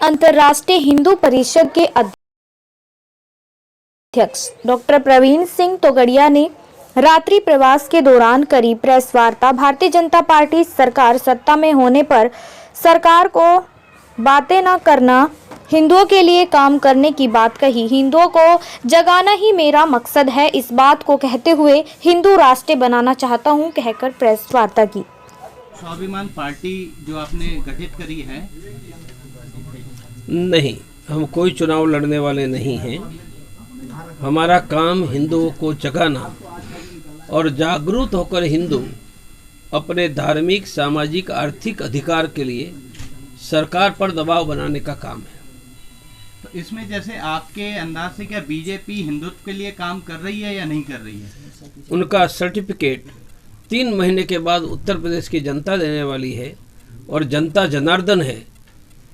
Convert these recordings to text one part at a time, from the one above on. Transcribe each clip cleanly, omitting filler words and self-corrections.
अंतर्राष्ट्रीय हिंदू परिषद के अध्यक्ष डॉक्टर प्रवीण सिंह तोगड़िया ने रात्रि प्रवास के दौरान करी प्रेस वार्ता। भारतीय जनता पार्टी सरकार सत्ता में होने पर सरकार को बातें न करना, हिंदुओं के लिए काम करने की बात कही। हिंदुओं को जगाना ही मेरा मकसद है, इस बात को कहते हुए हिंदू राष्ट्र बनाना चाहता हूं कहकर प्रेस वार्ता की। स्वाभिमान पार्टी जो आपने गठित करी है, नहीं, हम कोई चुनाव लड़ने वाले नहीं हैं। हमारा काम हिंदुओं को जगाना और जागरूक होकर हिंदू अपने धार्मिक, सामाजिक, आर्थिक अधिकार के लिए सरकार पर दबाव बनाने का काम है। तो इसमें जैसे आपके अंदाज से क्या बीजेपी हिंदुत्व के लिए काम कर रही है या नहीं कर रही है? उनका सर्टिफिकेट 3 महीने के बाद उत्तर प्रदेश की जनता देने वाली है और जनता जनार्दन है,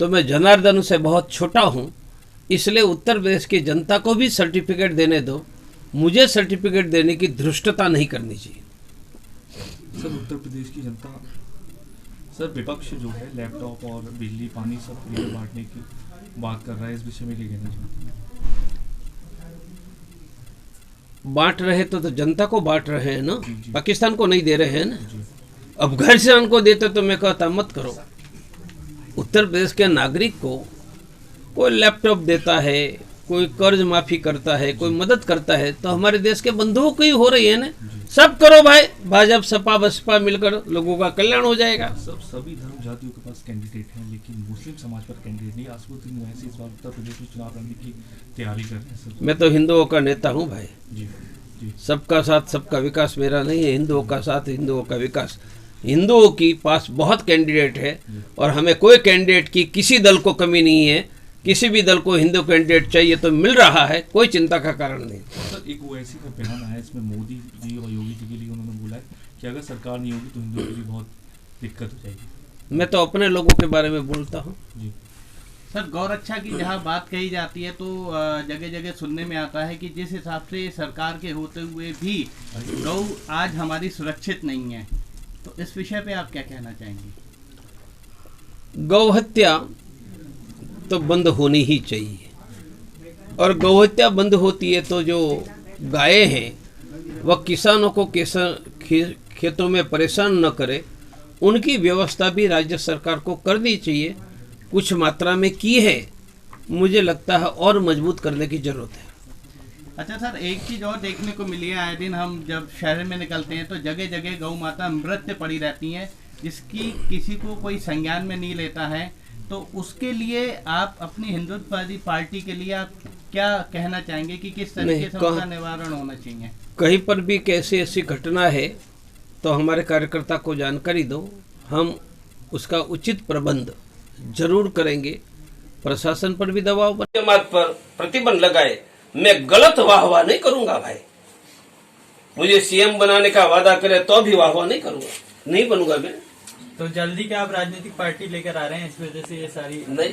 तो मैं जनार्दन से बहुत छोटा हूँ, इसलिए उत्तर प्रदेश की जनता को भी सर्टिफिकेट देने दो। मुझे सर्टिफिकेट देने की धृष्टता नहीं करनी चाहिए। सर, उत्तर प्रदेश की जनता, सर विपक्ष जो है लैपटॉप और बिजली पानी सब फ्री में बांटने की बात कर रहा है, इस विषय में क्या कहना चाहते हैं? बांट रहे तो जनता को बांट रहे हैं ना, पाकिस्तान को नहीं दे रहे हैं ना। अफगानिस्तान को देते तो मैं कहता मत करो। उत्तर प्रदेश के नागरिक को कोई लैपटॉप देता है, कोई कर्ज माफी करता है, कोई मदद करता है, तो हमारे देश के बंधुओं की हो रही है ना। सब करो भाई, भाजपा सपा बसपा मिलकर लोगों का कल्याण हो जाएगा। सभी धर्म जातियों के पास कैंडिडेट हैं, लेकिन मुस्लिम समाज पर कैंडिडेट नहीं। आसुद्दीन ओवैसी इस बार उत्तर प्रदेश में चुनाव लड़ने की तैयारी कर रहे हैं सर। मैं तो हिंदुओं का नेता हूँ भाई। जी जी, सबका साथ सबका विकास मेरा नहीं है, हिंदुओं का साथ हिंदुओं का विकास। हिंदुओं की पास बहुत कैंडिडेट है और हमें कोई कैंडिडेट की किसी दल को कमी नहीं है। किसी भी दल को हिंदू कैंडिडेट चाहिए तो मिल रहा है, कोई चिंता का कारण नहीं। सर, एक ओवैसी का बयान आया, इसमें मोदी जी और योगी जी के लिए उन्होंने बोला है कि अगर सरकार नहीं होगी तो हिंदुओं के लिए बहुत दिक्कत हो जाएगी। मैं तो अपने लोगों के बारे में बोलता हूँ। जी सर, गौरक्षा की जहाँ बात कही जाती है तो जगह जगह सुनने में आता है कि जिस हिसाब से सरकार के होते हुए भी गौ आज हमारी सुरक्षित नहीं है, तो इस विषय पे आप क्या कहना चाहेंगे? गौ हत्या तो बंद होनी ही चाहिए, और गौ हत्या बंद होती है तो जो गायें हैं वह किसानों को खेतों में परेशान न करे, उनकी व्यवस्था भी राज्य सरकार को करनी चाहिए। कुछ मात्रा में की है, मुझे लगता है और मजबूत करने की जरूरत है। अच्छा सर, एक चीज और देखने को मिली है, आए दिन हम जब शहर में निकलते हैं तो जगह जगह गौ माता मृत पड़ी रहती हैं, जिसकी किसी को कोई संज्ञान में नहीं लेता है। तो उसके लिए आप अपनी हिंदुत्ववादी पार्टी के लिए आप क्या कहना चाहेंगे कि किस तरीके से उसका निवारण होना चाहिए? कहीं पर भी कैसी ऐसी घटना है तो हमारे कार्यकर्ता को जानकारी दो, हम उसका उचित प्रबंध जरूर करेंगे। प्रशासन पर भी दबाव जमात पर प्रतिबंध लगाए, मैं गलत वाहवाह नहीं करूंगा भाई। मुझे सीएम बनाने का वादा करे तो भी वाहवाह नहीं करूंगा, नहीं बनूंगा मैं। तो जल्दी क्या आप राजनीतिक पार्टी लेकर आ रहे हैं, इस वजह से ये सारी नहीं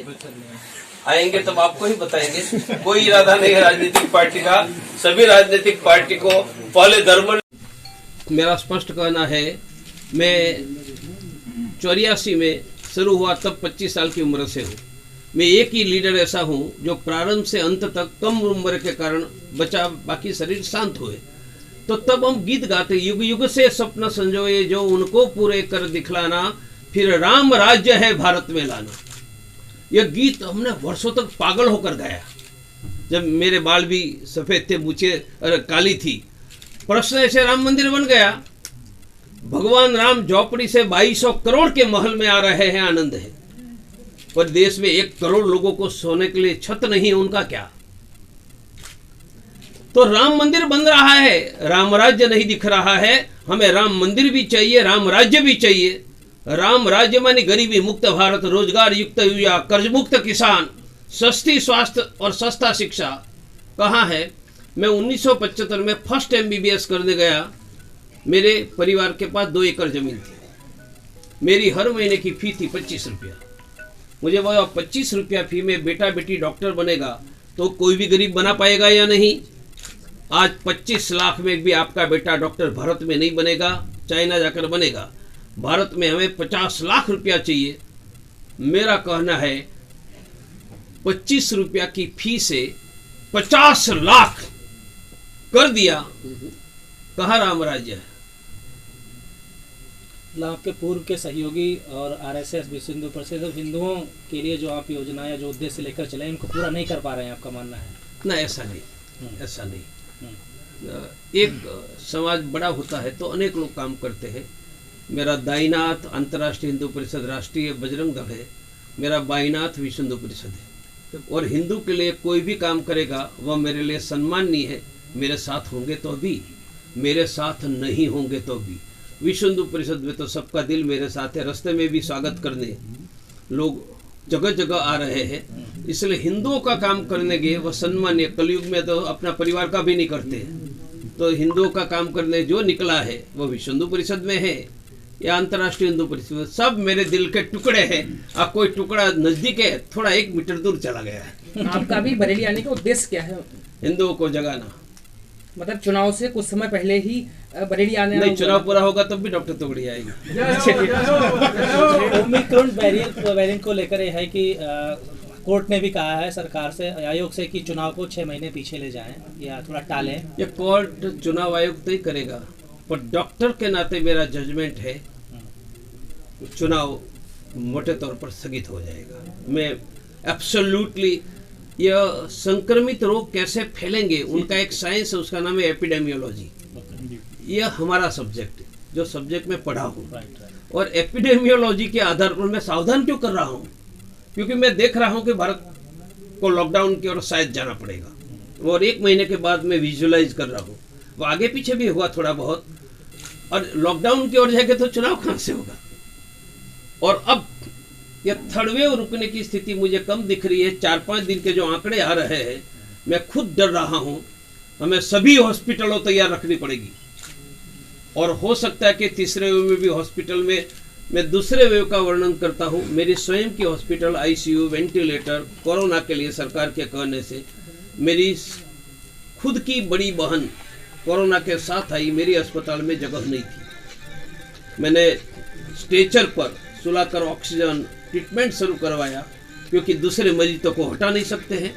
आएंगे तब आपको ही बताएंगे। कोई इरादा नहीं है राजनीतिक पार्टी का। सभी राजनीतिक पार्टी को पहले धर्म, मेरा स्पष्ट कहना है, मैं 84 में शुरू हुआ तब 25 साल की उम्र से हूँ। मैं एक ही लीडर ऐसा हूँ जो प्रारंभ से अंत तक कम उम्र के कारण बचा, बाकी शरीर शांत हुए। तो तब हम गीत गाते, युग युग से स्वप्न संजोए जो उनको पूरे कर दिखलाना, फिर राम राज्य है भारत में लाना। यह गीत हमने वर्षों तक पागल होकर गाया। जब मेरे बाल भी सफेद थे, मूछें काली थी। प्रश्न ऐसे राम मंदिर बन गया, भगवान राम झोपड़ी से 2200 करोड़ के महल में आ रहे हैं, आनंद है। पर देश में 1 करोड़ लोगों को सोने के लिए छत नहीं है, उनका क्या? तो राम मंदिर बन रहा है, राम राज्य नहीं दिख रहा है। हमें राम मंदिर भी चाहिए, राम राज्य भी चाहिए। राम राज्य मानी गरीबी मुक्त भारत, रोजगार युक्त युवा, कर्ज मुक्त किसान, सस्ती स्वास्थ्य और सस्ता शिक्षा। कहाँ है? मैं 1975 में फर्स्ट MBBS करने गया। मेरे परिवार के पास 2 एकड़ जमीन थी। मेरी हर महीने की फी थी 25 रुपया। मुझे बोला 25 रुपया फी में बेटा बेटी डॉक्टर बनेगा तो कोई भी गरीब बना पाएगा या नहीं? आज 25 लाख में भी आपका बेटा डॉक्टर भारत में नहीं बनेगा, चाइना जाकर बनेगा। भारत में हमें 50 लाख रुपया चाहिए। मेरा कहना है 25 रुपया की फी से 50 लाख कर दिया, कहाँ राम राज्य है? आपके पूर्व के सहयोगी और आरएसएस विश्व हिंदू परिषद हिंदुओं के लिए जो आप योजना या जो उद्देश्य लेकर चले इनको पूरा नहीं कर पा रहे हैं, आपका मानना है? ना, ऐसा नहीं, ऐसा नहीं। एक समाज बड़ा होता है तो अनेक लोग काम करते हैं। मेरा दाईनाथ अंतर्राष्ट्रीय हिंदू परिषद राष्ट्रीय बजरंग दल है, मेरा बाईनाथ विश्व हिंदू परिषद है। और हिंदू के लिए कोई भी काम करेगा वह मेरे लिए सम्माननीय है। मेरे साथ होंगे तो भी, मेरे साथ नहीं होंगे तो भी। विश्व हिंदू परिषद में तो सबका दिल मेरे साथ है। रास्ते में भी स्वागत करने लोग जगह जगह आ रहे हैं, इसलिए हिंदुओं का काम करने गए वह सम्मान्य। कलयुग में तो अपना परिवार का भी नहीं करते, तो हिंदुओं का काम करने जो निकला है वह विश्व हिंदू परिषद में है या अंतर्राष्ट्रीय हिंदू परिषद में, सब मेरे दिल के टुकड़े हैं। अब कोई टुकड़ा नजदीक है, थोड़ा 1 मीटर दूर चला गया है। आपका भी बरेली आने का उद्देश्य क्या है? हिंदुओं को जगाना। मतलब चुनाव से कुछ समय पहले ही बरेली आने नहीं, चुनाव पूरा होगा तब भी डॉक्टर तोगड़ी आएगी। ओमिक्रॉन वेरिएंट को लेकर यह है कि कोर्ट ने भी कहा है सरकार से, आयोग से, कि चुनाव को 6 महीने पीछे ले जाएं या थोड़ा टालें। ये कोर्ट चुनाव आयोग तय करेगा, पर डॉक्टर के नाते मेरा जजमेंट है चुनाव मोटे तौर पर स्थगित हो जाएगा। मैं एब्सोल्युटली, यह संक्रमित रोग कैसे फैलेंगे उनका एक साइंस है, उसका नाम है एपिडेमियोलॉजी। यह हमारा सब्जेक्ट है, जो सब्जेक्ट में पढ़ा हूँ। और एपिडेमियोलॉजी के आधार पर मैं सावधान क्यों कर रहा हूँ? क्योंकि मैं देख रहा हूँ कि भारत को लॉकडाउन की ओर शायद जाना पड़ेगा, और 1 महीने के बाद मैं विजुअलाइज कर रहा हूँ। वो आगे पीछे भी हुआ थोड़ा बहुत, और लॉकडाउन की ओर जाएंगे तो चुनाव कहाँ से होगा? और अब यह थर्ड वेव रुकने की स्थिति मुझे कम दिख रही है। 4-5 दिन के जो आंकड़े आ रहे हैं, मैं खुद डर रहा हूँ। हमें सभी हॉस्पिटलों तैयार रखनी पड़ेगी, और हो सकता है कि तीसरे वेव में भी हॉस्पिटल में, मैं दूसरे वेव का वर्णन करता हूँ। मेरी स्वयं की हॉस्पिटल, आईसीयू, वेंटिलेटर, कोरोना के लिए सरकार के कहने से, मेरी खुद की बड़ी बहन कोरोना के साथ आई, मेरी अस्पताल में जगह नहीं थी। मैंने स्ट्रेचर पर सुलाकर ऑक्सीजन ट्रीटमेंट शुरू करवाया, क्योंकि दूसरे मरीजों को हटा नहीं सकते हैं।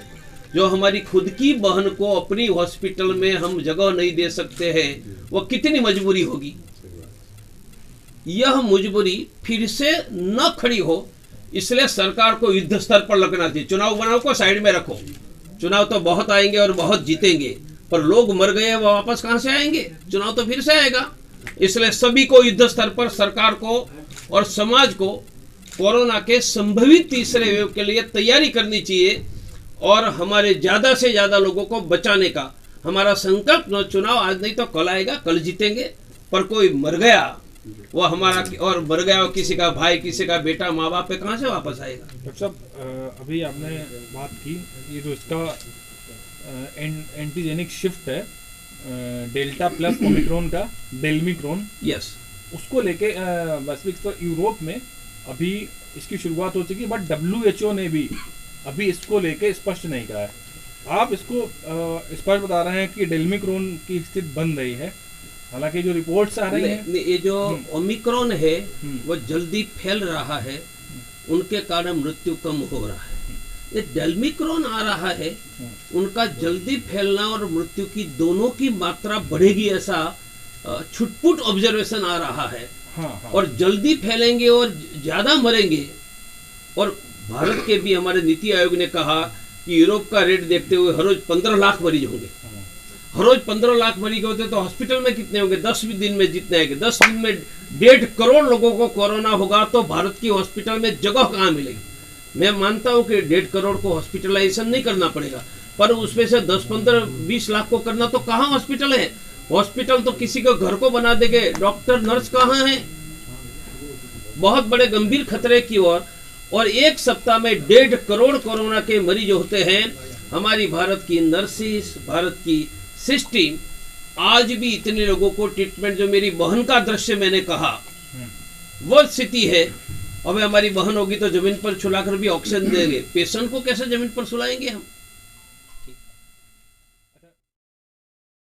जो हमारी खुद की बहन को अपनी हॉस्पिटल में हम जगह नहीं दे सकते हैं, वो कितनी मजबूरी होगी। यह मजबूरी फिर से न खड़ी हो, इसलिए सरकार को युद्ध स्तर पर लगना चाहिए। चुनाव बनाव को साइड में रखो, चुनाव तो बहुत आएंगे और बहुत जीतेंगे, पर लोग मर गए वो वापस कहां से आएंगे? चुनाव तो फिर से आएगा। इसलिए सभी को युद्ध स्तर पर, सरकार को और समाज को, कोरोना के संभवित तीसरे वेव के लिए तैयारी करनी चाहिए, और हमारे ज्यादा से ज्यादा लोगों को बचाने का हमारा संकल्प न। चुनाव आज नहीं तो कल आएगा, कल जीतेंगे, पर कोई मर गया वो हमारा, और मर गया वो किसी का भाई, किसी का बेटा, माँ बाप पे कहाँ से वापस आएगा? डॉक्टर साहब, अभी आपने बात की, ये जो इसका एंटीजेनिक शिफ्ट है डेल्टा प्लस ओमिक्रॉन का, डेल्मिक्रॉन, यस, उसको लेके वैश्विक स्तर यूरोप में अभी इसकी शुरुआत हो चुकी है, बट WHO ने भी अभी इसको लेके स्पष्ट नहीं कहा है। आप इसको स्पष्ट बता रहे हैं कि डेल्मिक्रॉन की स्थिति बन रही है, हालांकि जो रिपोर्ट्स आ रही हैं, ये जो ओमिक्रॉन है वो जल्दी फैल रहा है, उनके कारण मृत्यु कम हो रहा है। ये डेल्मिक्रॉन आ रहा है, उनका जल्दी फैलना और मृत्यु की दोनों की मात्रा बढ़ेगी, ऐसा छुटपुट ऑब्जर्वेशन आ रहा है। और जल्दी फैलेंगे और ज्यादा मरेंगे। और भारत के भी हमारे नीति आयोग ने कहा कि यूरोप का रेट देखते हुए हर रोज 15 लाख मरीज होंगे। हर रोज 15 लाख मरीज होते तो हॉस्पिटल में कितने होंगे? 10 दिन में जितने आएंगे, 10 दिन में 1.5 करोड़ लोगों को कोरोना होगा, तो भारत की हॉस्पिटल में जगह कहाँ मिलेगी? मैं मानता हूँ कि 1.5 करोड़ को हॉस्पिटलाइजेशन नहीं करना पड़ेगा, पर उसमें से 10, 15, 20 लाख को करना, तो कहाँ हॉस्पिटल है? हॉस्पिटल तो किसी को घर को बना देंगे, डॉक्टर नर्स कहाँ है? बहुत बड़े गंभीर खतरे की ओर। और एक सप्ताह में 1.5 करोड़ कोरोना के मरीज होते हैं। हमारी भारत की नर्सिस, भारत की सिस्टम आज भी इतने लोगों को ट्रीटमेंट, जो मेरी बहन का दृश्य मैंने कहा, वो स्थिति है। अब हमारी बहन होगी तो जमीन पर छुलाकर भी ऑक्सीजन देंगे, पेशेंट को कैसे जमीन पर सुलाएंगे हम?